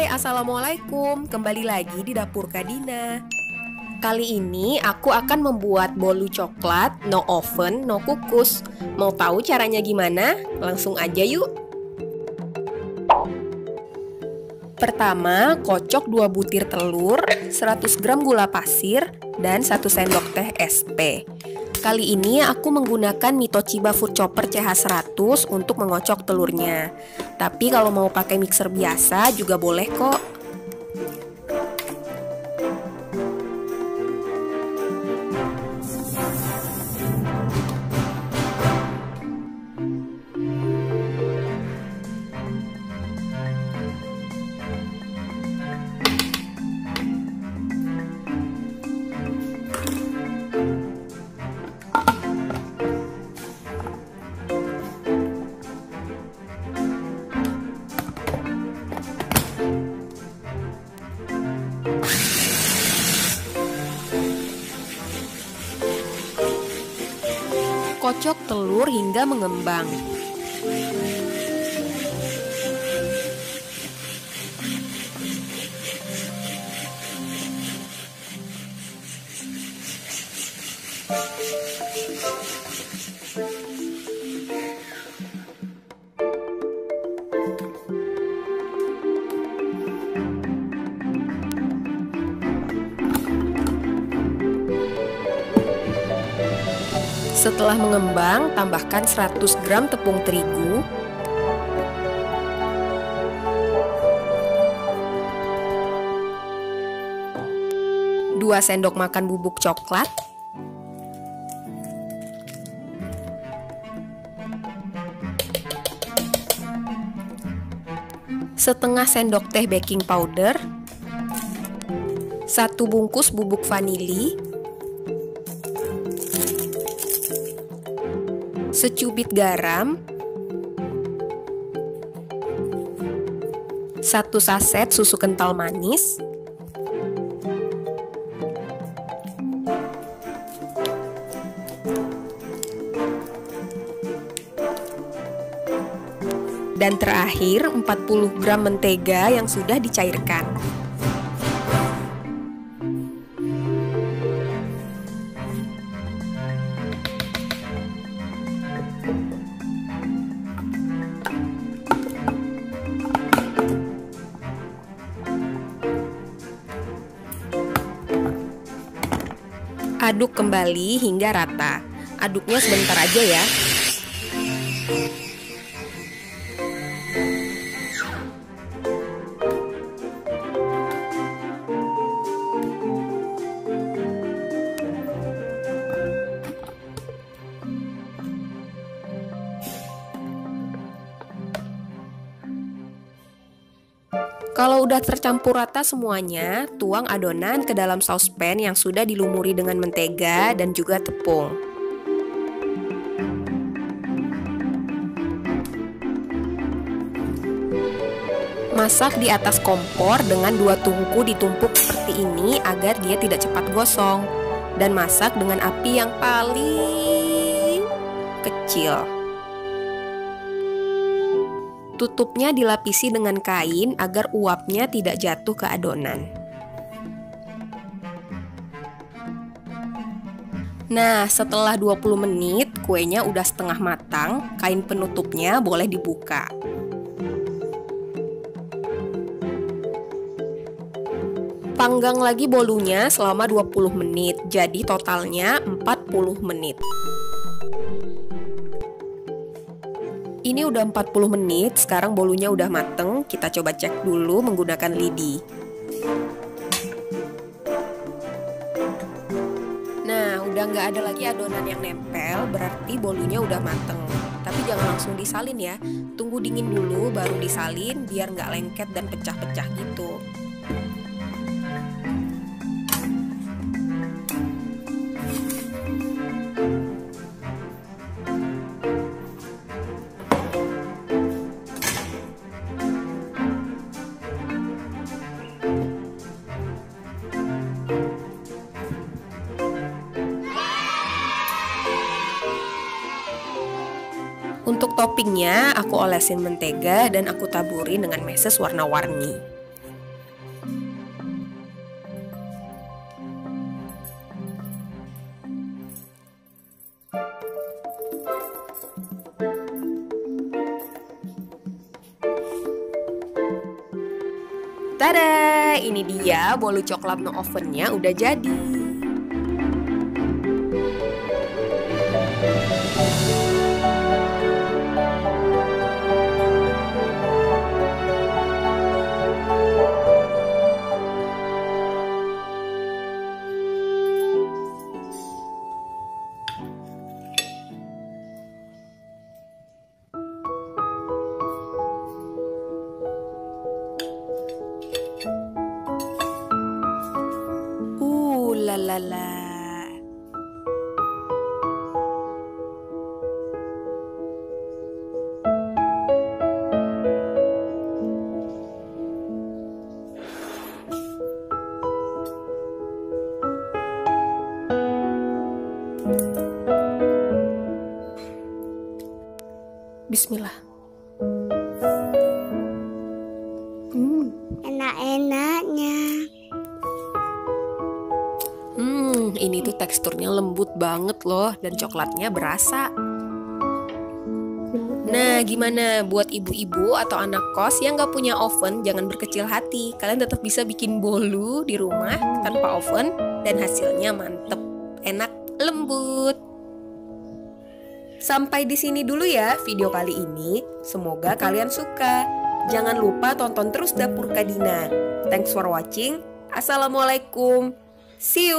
Assalamualaikum. Kembali lagi di Dapur Kadina. Kali ini aku akan membuat bolu coklat, no oven, no kukus. Mau tahu caranya gimana? Langsung aja yuk. Pertama, kocok 2 butir telur, 100 gram gula pasir, dan 1 sendok teh SP. Kali ini aku menggunakan Mitoshiba Food Chopper CH100 untuk mengocok telurnya. Tapi kalau mau pakai mixer biasa juga boleh kok. Kocok telur hingga mengembang. Setelah mengembang, tambahkan 100 gram tepung terigu, 2 sendok makan bubuk coklat, setengah sendok teh baking powder, 1 bungkus bubuk vanili, secubit garam, 1 saset susu kental manis, dan terakhir 40 gram mentega yang sudah dicairkan. Aduk kembali hingga rata. Aduknya sebentar aja ya. Kalau udah tercampur rata semuanya, tuang adonan ke dalam saucepan yang sudah dilumuri dengan mentega dan juga tepung. Masak di atas kompor dengan 2 tungku ditumpuk seperti ini agar dia tidak cepat gosong. Dan masak dengan api yang paling kecil. Tutupnya dilapisi dengan kain agar uapnya tidak jatuh ke adonan. Nah, setelah 20 menit kuenya udah setengah matang, kain penutupnya boleh dibuka. Panggang lagi bolunya selama 20 menit, jadi totalnya 40 menit. Ini udah 40 menit, sekarang bolunya udah mateng. Kita coba cek dulu menggunakan lidi. Nah, udah nggak ada lagi adonan yang nempel, berarti bolunya udah mateng. Tapi jangan langsung disalin ya, tunggu dingin dulu baru disalin biar nggak lengket dan pecah-pecah gitu. Untuk toppingnya, aku olesin mentega dan aku taburin dengan meses warna-warni. Tada, ini dia bolu coklat no ovennya udah jadi. Lalala. Bismillah. Enak-enaknya. Ini tuh teksturnya lembut banget loh dan coklatnya berasa. Nah, gimana buat ibu-ibu atau anak kos yang gak punya oven, jangan berkecil hati. Kalian tetap bisa bikin bolu di rumah tanpa oven dan hasilnya mantep, enak, lembut. Sampai di sini dulu ya video kali ini. Semoga kalian suka. Jangan lupa tonton terus Dapur Kadina. Thanks for watching. Assalamualaikum. See you.